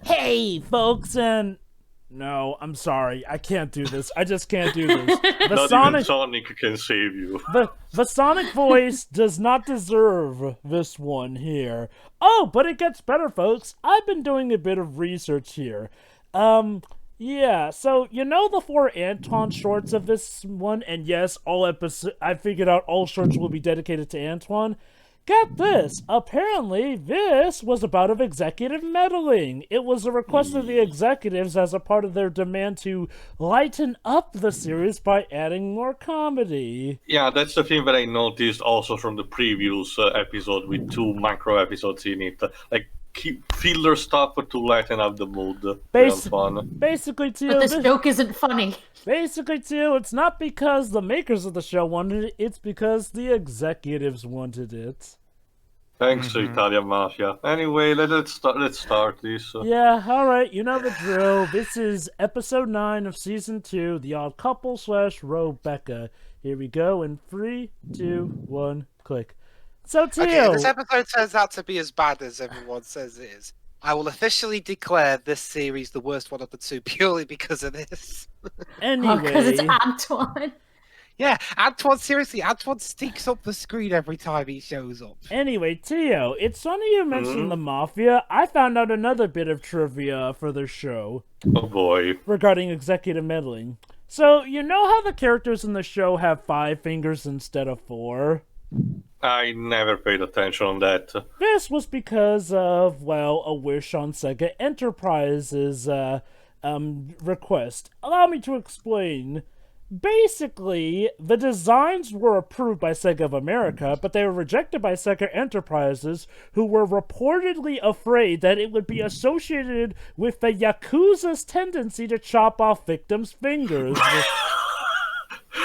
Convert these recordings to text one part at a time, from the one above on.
Hey, folks, and no, I'm sorry, I can't do this. I just can't do this. The Not even Sonic, Sonic can save you. the Sonic voice does not deserve this one here. Oh, but it gets better, folks. I've been doing a bit of research here. Yeah. So you know the four Antoine shorts of this one, and yes, all episode. I figured out all shorts will be dedicated to Antoine. Get this! Apparently, this was about of executive meddling. It was a request of the executives as a part of their demand to lighten up the series by adding more comedy. Yeah, that's the thing that I noticed also from the previous episode with two macro episodes in it. Like, keep filler stuff to lighten up the mood. Real fun. Basically, But too, this joke isn't funny. basically, too, it's not because the makers of the show wanted it, it's because the executives wanted it. Thanks to Italian Mafia. Anyway, let's start this. Yeah, alright, you know the drill. This is episode 9 of season 2, The Odd Couple / Rebecca. Here we go in 3, 2, 1, click. So, Tio. Okay, if this episode turns out to be as bad as everyone says it is, I will officially declare this series the worst one of the two purely because of this. Anyway. Because it's Antoine. Yeah, Antoine, seriously, Antoine stinks up the screen every time he shows up. Anyway, Tio, it's funny you mentioned the Mafia. I found out another bit of trivia for the show. Oh boy. Regarding executive meddling. So, you know how the characters in the show have 5 fingers instead of 4? I never paid attention on that. This was because of, well, a wish on Sega Enterprise's request. Allow me to explain. Basically, the designs were approved by Sega of America, but they were rejected by Sega Enterprises, who were reportedly afraid that it would be associated with the Yakuza's tendency to chop off victims' fingers.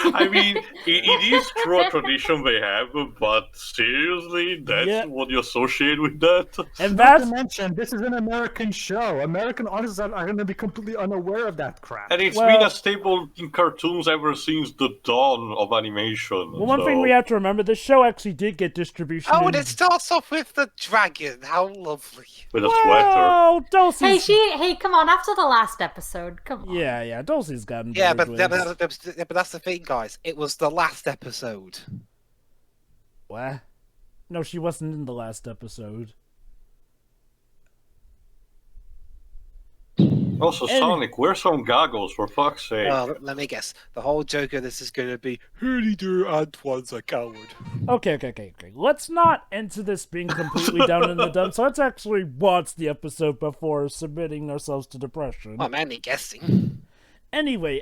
I mean, it is true a tradition they have, but seriously, that's what you associate with that? And Not that's... to mention, this is an American show. American audiences are going to be completely unaware of that crap. And it's been a staple in cartoons ever since the dawn of animation. Well, one thing we have to remember, the show actually did get distribution. Oh, and it starts off with the dragon. How lovely. With a sweater. Oh, Dulcie's... Hey, come on, after the last episode, come on. Yeah, Dulcie's gotten Yeah, better but wigs. that's the thing, guys. It was the last episode. What? No, she wasn't in the last episode. Also, Sonic, wear some goggles, for fuck's sake. Let me guess. The whole joke of this is going to be, Hurdy do Antoine's a coward. Okay. Let's not enter this being completely down in the dumps. Let's actually watch the episode before submitting ourselves to depression. I'm only guessing. Anyway,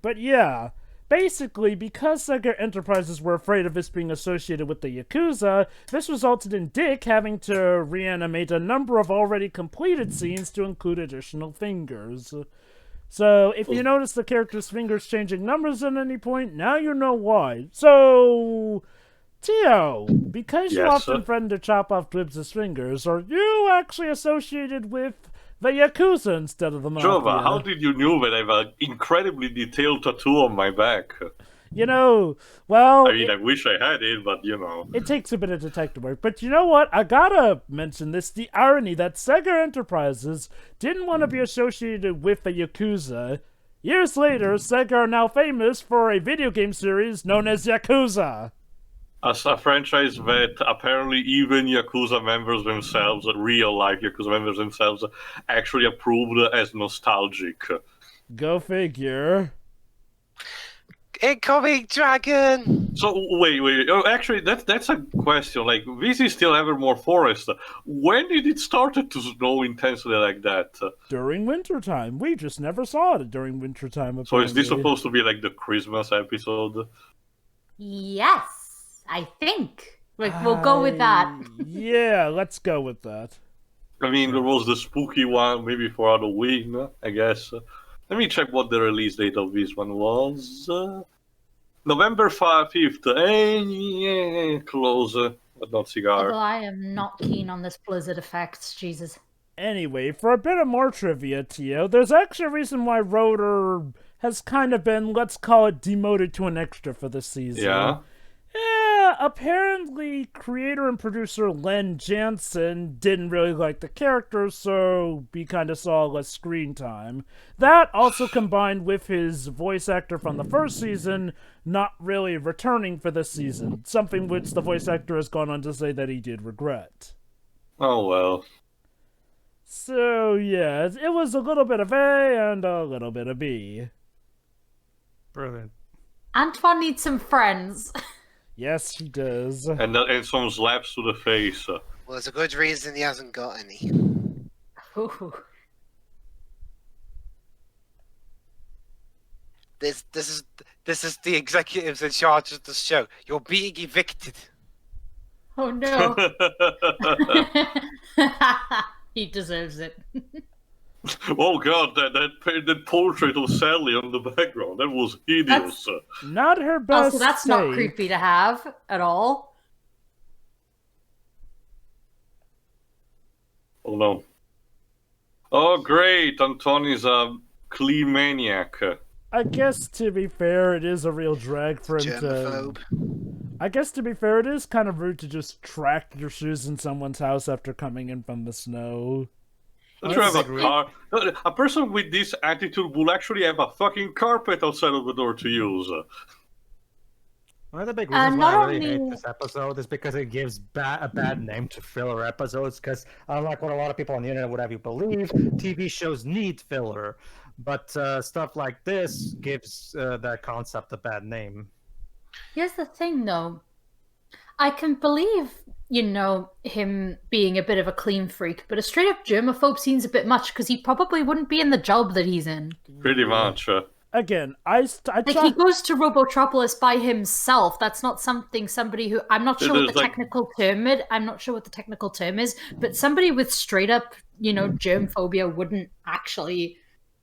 but yeah. Basically, because Sega Enterprises were afraid of this being associated with the Yakuza, this resulted in Dick having to reanimate a number of already completed scenes to include additional fingers. So, if you notice the character's fingers changing numbers at any point, now you know why. So, Tio, because you often threaten to chop off Dwibs' fingers, are you actually associated with the Yakuza instead of the Mafia? Jova, how did you know that I have an incredibly detailed tattoo on my back? You know, well... I mean, I wish I had it, but you know. It takes a bit of detective work, but you know what? I gotta mention this, the irony that Sega Enterprises didn't want to be associated with the Yakuza. Years later, Sega are now famous for a video game series known as Yakuza. As a franchise that apparently even Yakuza members themselves, real-life Yakuza members themselves, actually approved as nostalgic. Go figure. Incoming dragon! So, wait. Oh, actually, that's a question. Like, this is still Evermore Forest. When did it start to snow intensely like that? During wintertime. We just never saw it during wintertime, apparently. So is this supposed to be like the Christmas episode? Yes. I think. We'll go with that. Yeah, let's go with that. I mean, there was the spooky one, maybe for Halloween, I guess. Let me check what the release date of this one was. November 5th. Close, but not cigar. Although I am not keen on this Blizzard effect, Jesus. Anyway, for a bit of more trivia, Tio, there's actually a reason why Rotor has kind of been, let's call it, demoted to an extra for this season. Yeah? Yeah, apparently creator and producer Len Jansen didn't really like the character, so we kind of saw less screen time. That also combined with his voice actor from the first season not really returning for this season, something which the voice actor has gone on to say that he did regret. Oh well. So yeah, it was a little bit of A and a little bit of B. Brilliant. Antoine needs some friends. Yes, he does. And some slaps to the face. Well, there's a good reason he hasn't got any. Ooh. This is the executives in charge of the show. You're being evicted. Oh no. He deserves it. Oh god, that portrait of Sally on the background, that was hideous. Not her best. Also, that's not take. creepy to have at all. Oh no. Oh great, Antoine is a clean maniac. I guess to be fair, it is a real drag for him Germaphobe. I guess to be fair, it is kind of rude to just track your shoes in someone's house after coming in from the snow. Don't you have a car? A person with this attitude will actually have a fucking carpet outside of the door to use. One of the big reasons why not I really hate only- this episode is because it gives a bad name to filler episodes. Because unlike what a lot of people on the internet would have you believe, TV shows need filler, but stuff like this gives that concept a bad name. Here's the thing, though. I can believe, him being a bit of a clean freak, but a straight-up germaphobe seems a bit much because he probably wouldn't be in the job that he's in. Pretty much. Again, He goes to Robotropolis by himself. That's not somebody who I'm not sure what the technical term is. I'm not sure what the technical term is, but somebody with straight-up, germ phobia wouldn't actually.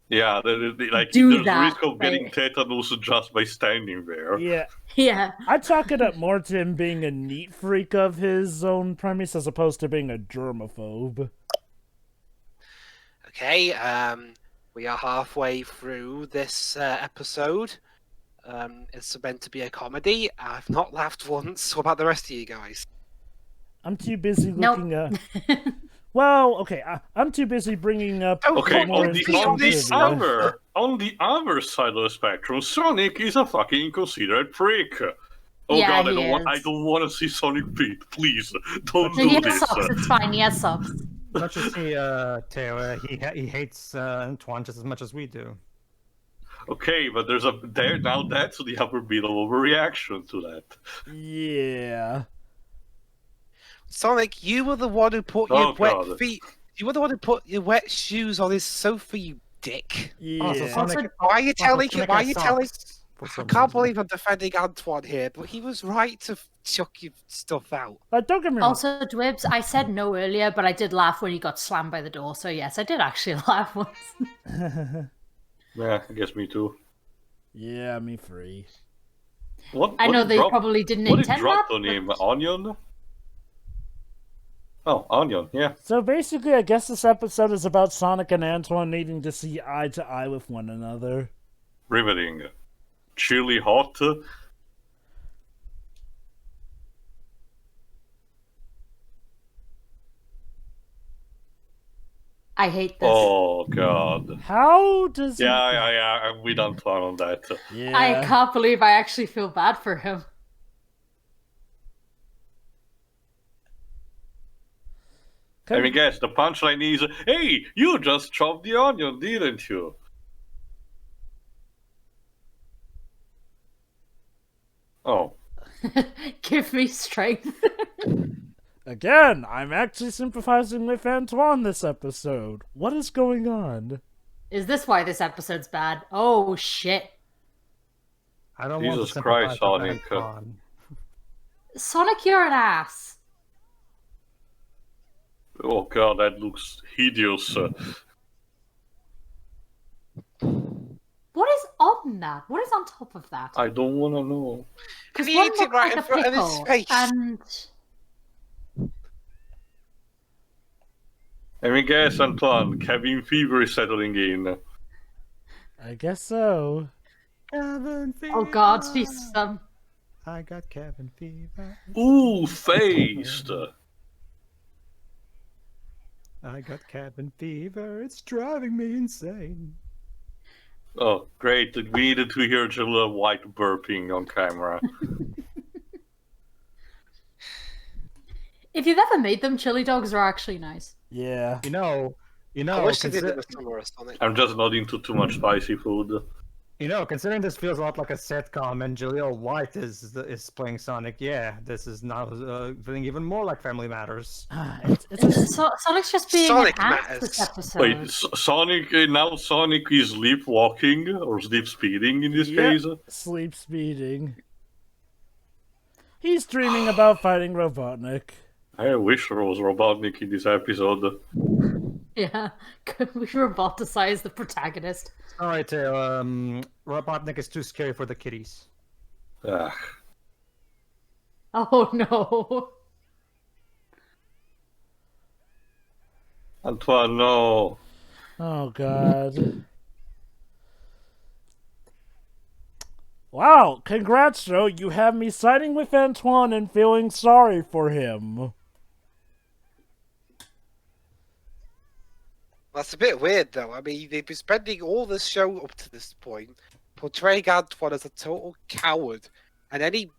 Yeah, there's that, risk of getting tetanus just by standing there. Yeah. Yeah. I chalk it up more to him being a neat freak of his own premise as opposed to being a germaphobe. Okay, we are halfway through this episode. It's meant to be a comedy. I've not laughed once. What about the rest of you guys? I'm too busy Nope. looking at... Well, okay, I'm too busy bringing up... Okay, more on the interesting trivia. other side of the spectrum, Sonic is a fucking inconsiderate freak. Oh Yeah, god, he I is. don't want to see Sonic beat. Please, don't He do has this. socks. It's fine. He has socks. Don't you see, Taylor? He hates Antoine just as much as we do. Okay, but now that's the upper bit of overreaction to that. Yeah. Sonic, you were the one who put Oh, your wet God. feet. You were the one who put your wet shoes on his sofa, you dick. Yeah. Also, Sonic, Why are you telling? Sonic Why are has you telling? socks for I some can't reason. believe I'm defending Antoine here, but he was right to chuck your stuff out. Don't get me wrong. Also, Dwibs, I said no earlier, but I did laugh when he got slammed by the door. So yes, I did actually laugh once. Yeah, I guess me too. Yeah, me free. I know they probably didn't What did intend drop that. on him? but- Onion? Oh, Onion, yeah. So basically, I guess this episode is about Sonic and Antoine needing to see eye to eye with one another. Riveting. Chili hot. I hate this. Oh god. How does Yeah, I'm with Antoine on that. Yeah. I can't believe I actually feel bad for him. I mean, guess the punchline is, hey, you just chopped the onion, didn't you? Oh. Give me strength. Again, I'm actually sympathizing with Antoine this episode. What is going on? Is this why this episode's bad? Oh shit. I don't want to Jesus Christ, sympathize with Sonic. Antoine. Sonic, you're an ass. Oh god, that looks hideous. What is on that? What is on top of that? I don't want to know. Because He one ate it looked right like in a front of his pickle, face. and I mean, guess, Antoine, cabin fever is settling in. I guess so. oh god, she's I got cabin fever. Ooh, faced. I got cabin fever. It's driving me insane. Oh, great. We needed to hear Jaleel White burping on camera. If you've ever made them, chili dogs are actually nice. Yeah. You know, I wish they did in the summer or something. I'm just not into too much spicy food. Considering this feels a lot like a sitcom and Jaleel White is playing Sonic, yeah, this is now feeling even more like Family Matters. Sonic's just being Sonic an ass matters. this episode. Wait, Sonic now Sonic is sleepwalking or sleep speeding in this Yep. case. Sleep speeding. He's dreaming about fighting Robotnik. I wish there was Robotnik in this episode. Yeah, we roboticize the protagonist. Alright, Robotnik is too scary for the kitties. Ugh. Oh no. Antoine, no. Oh god. Wow, congrats, Joe. You have me siding with Antoine and feeling sorry for him. That's a bit weird, though. I mean, they've been spending all this show up to this point portraying Antoine as a total coward, and any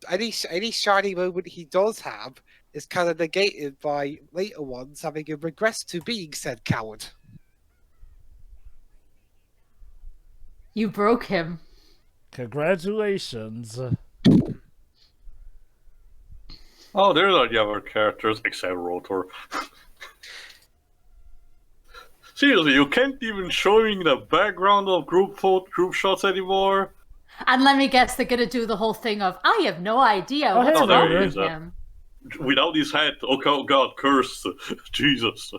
shiny moment he does have is kind of negated by later ones having him regress to being said coward. You broke him. Congratulations. Oh, there are the other characters, except Rotor. Seriously, you can't even show me the background of group shots anymore? And let me guess, they're gonna do the whole thing of, I have no idea Oh, what's hey, wrong there with he is. him. Without his hat, oh god, cursed. Jesus.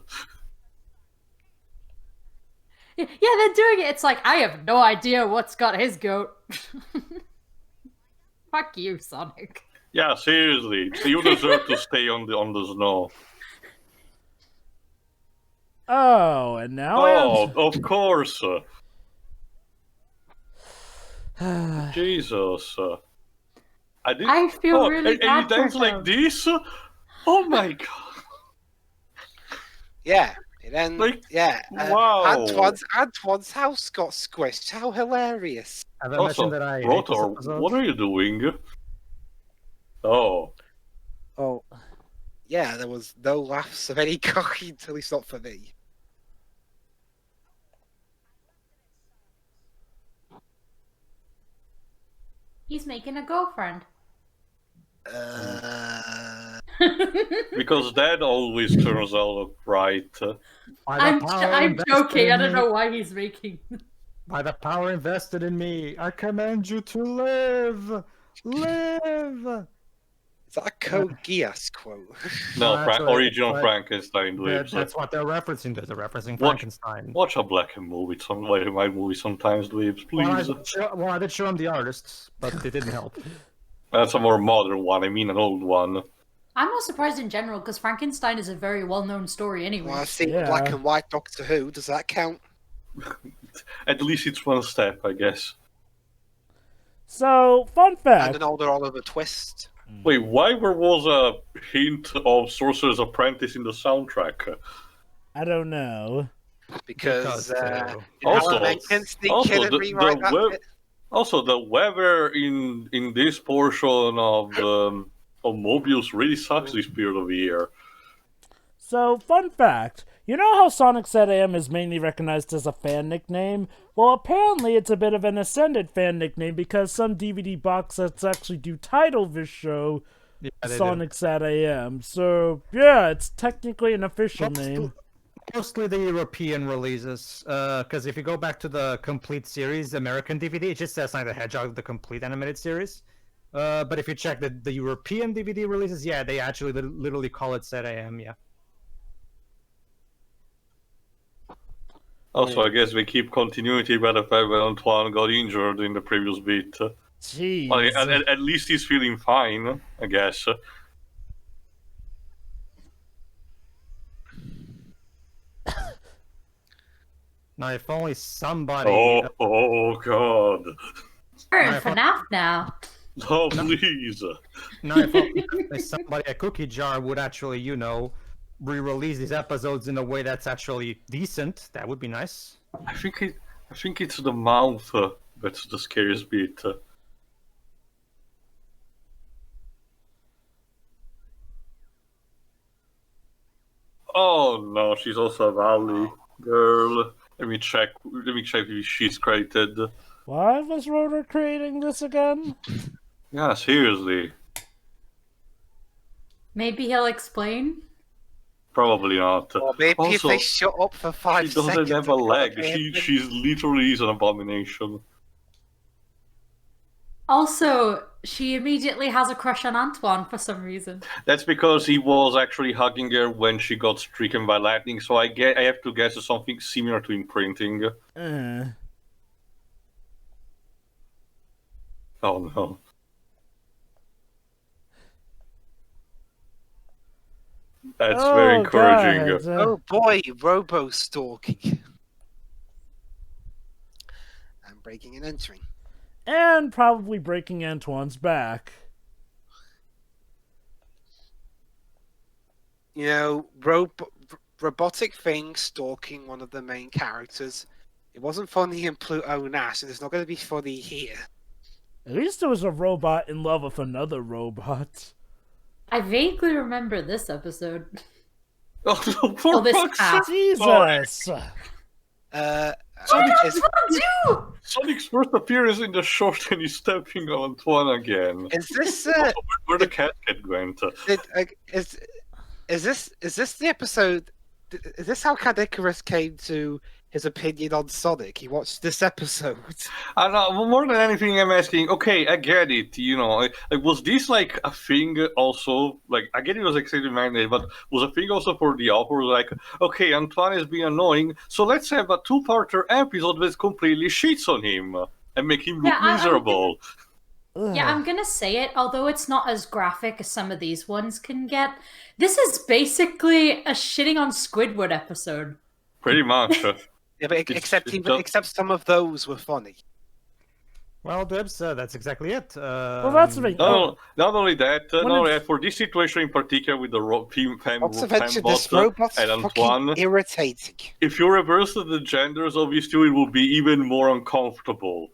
Yeah, they're doing it. It's like, I have no idea what's got his goat. Fuck you, Sonic. Yeah, seriously. You deserve to stay on the snow. Oh, and now Oh, of course. Jesus. I feel really and bad he dance for like him. this? Oh my god. Yeah. And then, Like, yeah. wow. Antoine's house got squished. How hilarious. Have I Also, mentioned that I hate this Rotor, episode? what are you doing? Oh. Oh. Yeah, there was no laughs of any kind, at least not for me. He's making a girlfriend. Because that always turns out right. I'm joking. I don't know why he's making. By the power invested in me, I command you to live! Live! Is that a Code Geass quote? No, actually, original but Frankenstein dweebs. That's what they're referencing to. They're referencing Watch- Frankenstein. Watch a black and movie, white movie sometimes, dweebs, please. Well, I did show him the artists, but it didn't help. That's a more modern one, I mean an old one. I'm not surprised in general, because Frankenstein is a very well-known story anyway. Well, I've seen Yeah. Black and White Doctor Who. Does that count? At least it's one step, I guess. So, fun And fact. an older Oliver Twist. Wait, why there was a hint of Sorcerer's Apprentice in the soundtrack? I don't know. Because Because, Also- Alan Menken sneak also, in and the rewrite that web- bit. Also, the weather in this portion of Mobius really sucks this period of the year. So, fun fact. You know how Sonic SatAM is mainly recognized as a fan nickname? Well, apparently it's a bit of an ascended fan nickname because some DVD box sets actually do title this show Yeah, they do. Sonic SatAM. So, yeah, it's technically an official name. Mostly the European releases, because if you go back to the complete series, American DVD, it just says Sonic the Hedgehog, the complete animated series. But if you check the European DVD releases, yeah, they actually literally call it SatAM, yeah. Also, I guess we keep continuity by the fact that Antoine got injured in the previous bit. Jeez. Well, at least he's feeling fine, I guess. Now, if only somebody... Oh god. We're in FNAF now. Oh, please. Now, if somebody at Cookie Jar would actually, re-release these episodes in a way that's actually decent, that would be nice. I think it's the mouth that's the scariest bit. Oh no, she's also a Valley girl. Let me check if she's credited. Why was Rotor creating this again? Yeah, seriously. Maybe he'll explain. Probably not. Or maybe if Also, they shut up for 5 she seconds. doesn't have a leg. She She's literally is an abomination. Also, she immediately has a crush on Antoine for some reason. That's because he was actually hugging her when she got stricken by lightning. So I have to guess it's something similar to imprinting. Oh no. That's very encouraging. God. Oh boy, robo-stalking. And breaking and entering. And probably breaking Antoine's back. Robotic thing stalking one of the main characters. It wasn't funny in Pluto Nash, and it's not going to be funny here. At least there was a robot in love with another robot. I vaguely remember this episode. Oh no, poor this Fox. half. Jesus! Sonic's first appearance in the short and he's stepping on Antoine again. Is this Where the cat went? is this the episode? Is this how Cadicarus came to his opinion on Sonic? He watched this episode. I know, more than anything, I'm asking. Okay, I get it. Like, was this like a thing also? Like, I get it was extremely mandated, but was a thing also for the author? Like, okay, Antoine is being annoying, so let's have a two-parter episode that completely shits on him and make him look miserable. Yeah, I'm gonna say it, although it's not as graphic as some of these ones can get. This is basically a shitting on Squidward episode. Pretty much. Yeah, but except some of those were funny. Well, Debs, that's exactly it. Well, that's the thing. Not only that, for this situation in particular with the This robot's and fucking Antoine, irritating. if you reverse the genders, obviously it will be even more uncomfortable.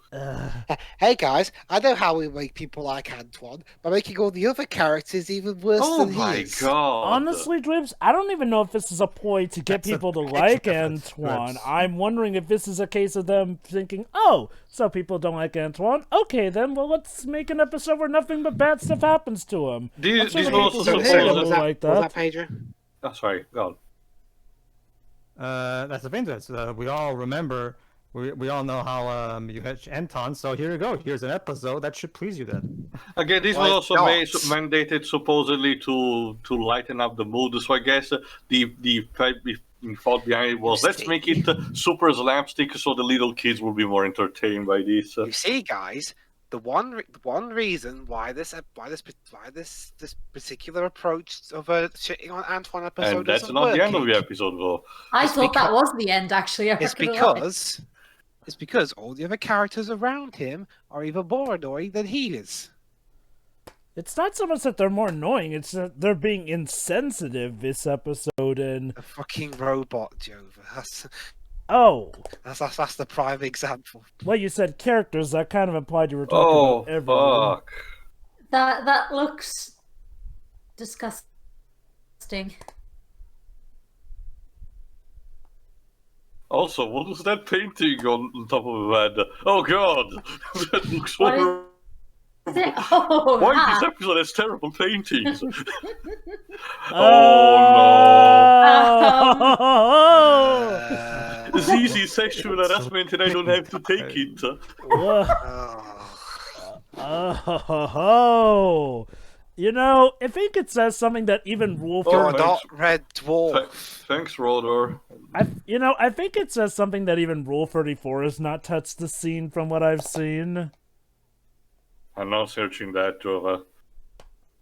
Hey guys, I know how we make people like Antoine by making all the other characters even worse Oh than my he is. god! Honestly, Dribs, I don't even know if this is a ploy to get people to like Antoine. I'm wondering if this is a case of them thinking, oh, so people don't like Antoine? Okay, then, well, let's make an episode where nothing but bad stuff happens to him. This I'm sure was people also who Was hate him supposed will that, like was that. that Pedro? Oh, sorry, go on. That's the thing. We all remember. We all know how you had Anton. So here you go. Here's an episode that should please you. Then Again, this Why was also not? mandated supposedly to lighten up the mood. So I guess the thought behind it was let's make it super slapstick so the little kids will be more entertained by this. You see, guys, the one reason why this particular approach of shitting on Antoine episode And that's isn't not the end of working the episode, though. I It's thought that because- was the end, actually. it's because all the other characters around him are even more annoying than he is. It's not so much that they're more annoying, it's that they're being insensitive this episode, and... A fucking robot, Jova. Oh, That's the prime example. well, you said characters, that kind of implied you were talking about everyone. Fuck. That looks disgusting. Also, what was that painting on top of the bed? Oh god! That looks What is- horrible. Is it? Oh, Why that. this episode has terrible paintings? Oh! It's easy sexual harassment and I don't have to take it. Oh! You know, I think it says something that even Wolf... Oh, You're thanks. not Red Dwarf. Thanks, Rodor. I think it says something that even Rule 34 has not touched the scene from what I've seen. I'm not searching that, Jova.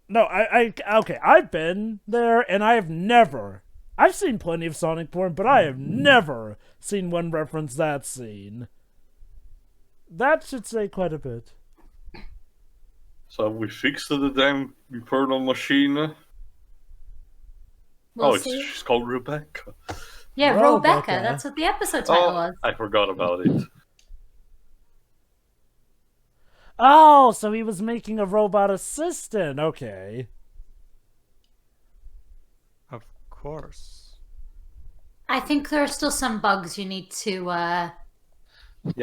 No, okay, I've been there, and I have never... I've seen plenty of Sonic porn, but I have never seen one reference that scene. That should say quite a bit. So we fixed the damn infernal machine. We'll see. She's called Rebecca. Yeah, Rebecca. Rebecca. That's what the episode title was. I forgot about it. Oh, so he was making a robot assistant. Okay. Of course. I think there are still some bugs you need to. Yeah,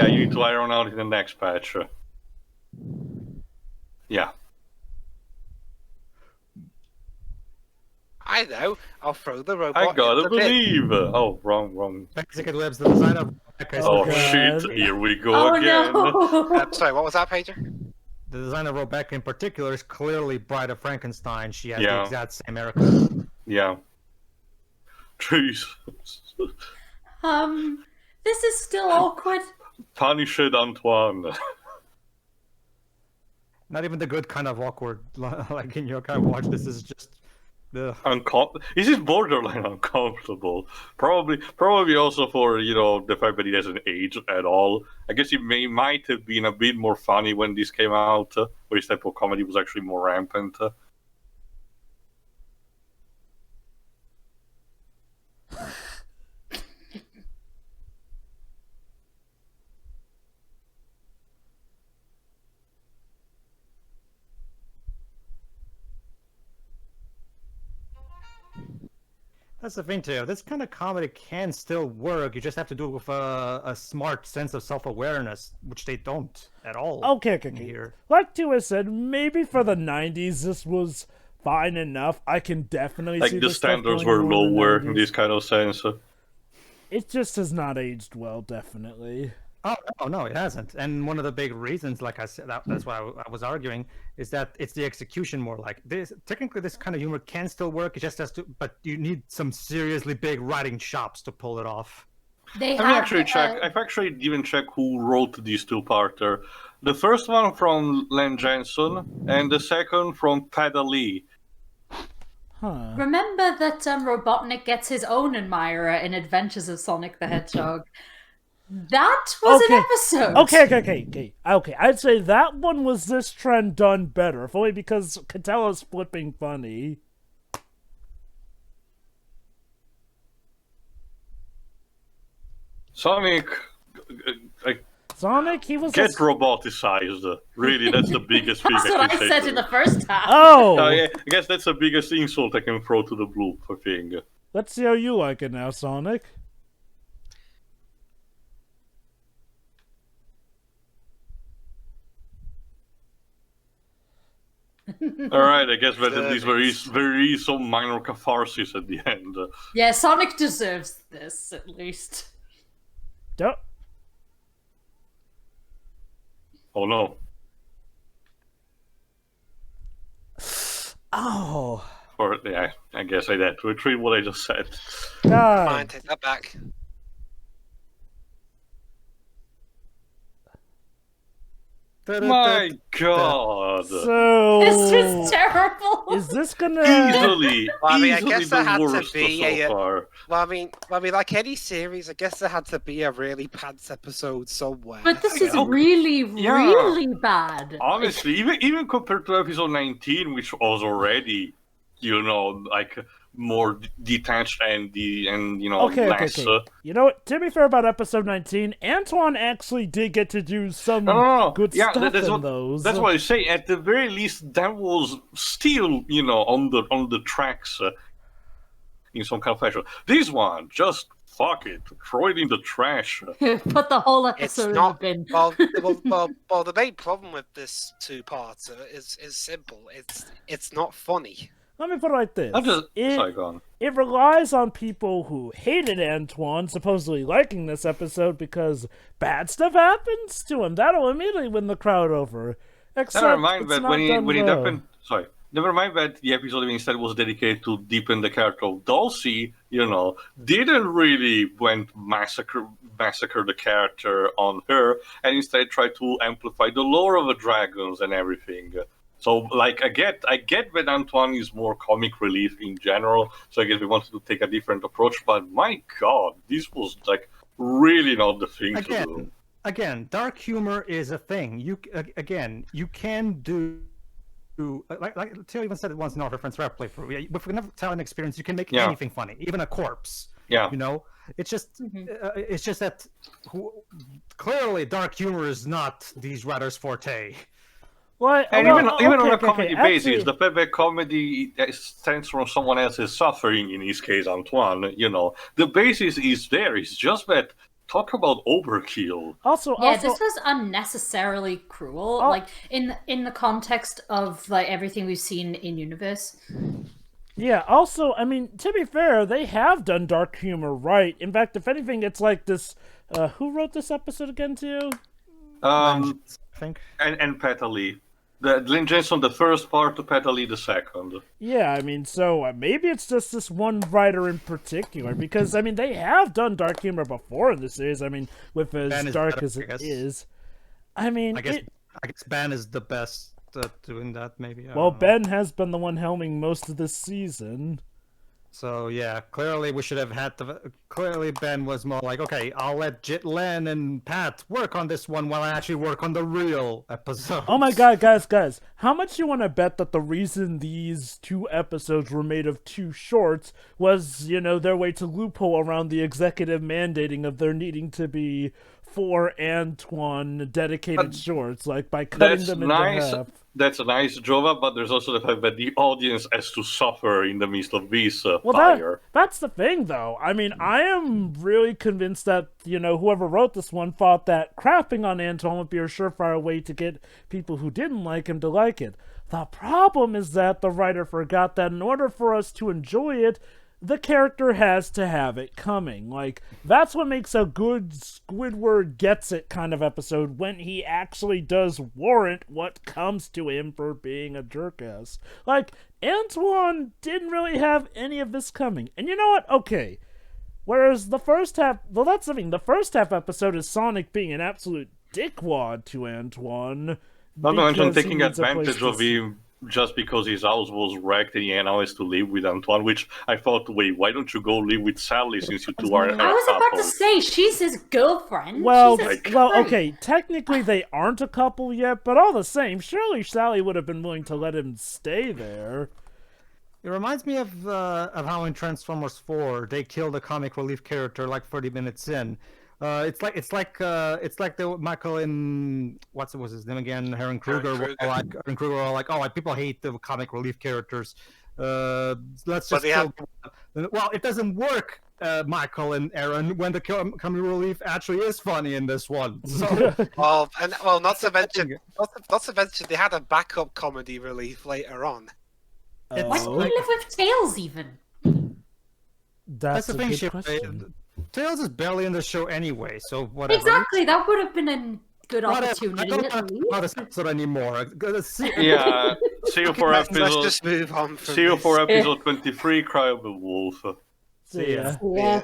you need to iron out in the next patch. Yeah. I know. I'll throw the robot. I gotta in the bin. believe. Oh, wrong. Executive Web's the design of Rebecca is Oh God. shit! Here we go Oh again. no! Sorry, what was that, Pager? the design of Rebecca in particular is clearly Bride of Frankenstein. She has Yeah. the exact same haircut. Yeah. Jeez. This is still awkward. Punish it, Antoine. Not even the good kind of awkward, like in your kind of watch. This is just. Ugh. This is borderline uncomfortable. Probably also for the fact that he hasn't aged at all. I guess it might have been a bit more funny when this came out, where this type of comedy was actually more rampant. That's the thing too. This kind of comedy can still work. You just have to do it with a smart sense of self-awareness, which they don't at all. Okay. Here. Like Tua said, maybe for the 90s this was fine enough. I can definitely see Like the this stuff standards going were on in the lower 90s. in this kind of sense. It just has not aged well, definitely. Oh no, it hasn't. And one of the big reasons, like I said, that's why I was arguing, is that it's the execution more. Like this, technically, this kind of humor can still work. It just has to, but you need some seriously big writing chops to pull it off. I've actually even checked who wrote these two-parter. The first one from Len Jensen, and the second from Pada Lee. Huh. Remember that Robotnik gets his own admirer in Adventures of Sonic the Hedgehog. That was an episode. Okay. I'd say that one was this trend done better, if only because Catella's flipping funny. Sonic, Sonic, he was get roboticized. Really, that's the biggest thing That's I what can I say. said to in you. the first half. Oh! Yeah, I guess that's the biggest insult I can throw to the bloop thing. Let's see how you like it now, Sonic. Alright, I guess that at least there is some minor catharsis at the end. Yeah, Sonic deserves this, at least. Don't. Oh no. Oh. Or, yeah, I guess I had to retrieve what I just said. Fine, God. take that back. My god! So. This is terrible. Is this gonna. Easily, Well, I mean, I easily guess there the had to worst be so far. Well, I mean, like any series, I guess there had to be a really pants episode somewhere. But this is Oh, really, yeah. really bad. Honestly, even compared to episode 19, which was already, like more detached and less. Okay. You know what? To be fair about episode 19, Antoine actually did get to do some No. good Yeah, stuff that's in what, those. That's what I say. At the very least, that was still, on the tracks in some kind of fashion. This one, just fuck it, throw it in the trash. Put the whole it's episode not. in the bin. Well, the main problem with this two-parter is simple. It's not funny. Let me put it like this. Sorry, go on. It relies on people who hated Antoine supposedly liking this episode because bad stuff happens to him. That'll immediately win the crowd over. Except Never mind it's that not when done it well. happened. Sorry. Never mind that the episode instead was dedicated to deepen the character of Dulcie. Didn't really massacre the character on her, and instead tried to amplify the lore of the dragons and everything. So, like, I get that Antoine is more comic relief in general, so I guess we wanted to take a different approach, but my god, this was, like, really not the thing to do. Again, dark humor is a thing. You can do like Theo even said it once in our reference rap playthrough. With a talent experience, you can make Yeah. anything funny, even a corpse. Yeah. You know, it's just that clearly dark humor is not these writers' forte. Well, And even on a comedy basis, actually, the payback comedy stems from someone else's suffering, in his case, Antoine, The basis is there, it's just that, talk about overkill. also, this was unnecessarily cruel, like in the context of like everything we've seen in universe. yeah, also, I mean, to be fair, they have done dark humor right. In fact, if anything, it's like this, who wrote this episode again, too? I think. And Petali. Lynn Jensen, the first part, to Petali, the second. Yeah, I mean, so maybe it's just this one writer in particular, because, I mean, they have done dark humor before in the series, I mean, with as dark as it is. I mean, I guess Ben is the best at doing that, maybe. Well, Ben has been the one helming most of this season. So, yeah, clearly we should have had clearly Ben was more like, okay, I'll let Len and Pat work on this one while I actually work on the real episode. Oh my god, guys, how much you want to bet that the reason these 2 episodes were made of 2 shorts was, their way to loophole around the executive mandating of there needing to be 4 Antoine dedicated shorts, like by cutting them into half. That's a nice job, but there's also the fact that the audience has to suffer in the midst of this well, fire. That's the thing, though. I mean, I am really convinced that, whoever wrote this one thought that crapping on Antoine would be a surefire way to get people who didn't like him to like it. The problem is that the writer forgot that in order for us to enjoy it, the character has to have it coming. Like, that's what makes a good Squidward gets it kind of episode, when he actually does warrant what comes to him for being a jerkass. Like, Antoine didn't really have any of this coming. And you know what? Okay. Whereas the first half, the first half episode is Sonic being an absolute dickwad to Antoine. Not to mention taking advantage of him just because his house was wrecked and he now has to live with Antoine, which I thought, wait, why don't you go live with Sally since you two are a couple? I was about to say, she's his girlfriend. Well, okay, technically they aren't a couple yet, but all the same, surely Sally would have been willing to let him stay there. It reminds me of how in Transformers 4 they killed a comic relief character like 30 minutes in. It's like the Michael in was his name again? Aaron Kruger. Aaron Kruger were like, oh, people hate the comic relief characters. Let's just kill. Well, it doesn't work, Michael and Aaron, when the comic relief actually is funny in this one. So, not to mention they had a backup comedy relief later on. Why didn't we live with Tails even? That's the thing, question. Tails is barely in the show anyway, so whatever. Exactly, that would have been a good opportunity. I don't want to talk about this episode anymore. Yeah, see you for episode. Let's just move on. See you for episode 23, Cry of the Wolf. See ya. Yeah.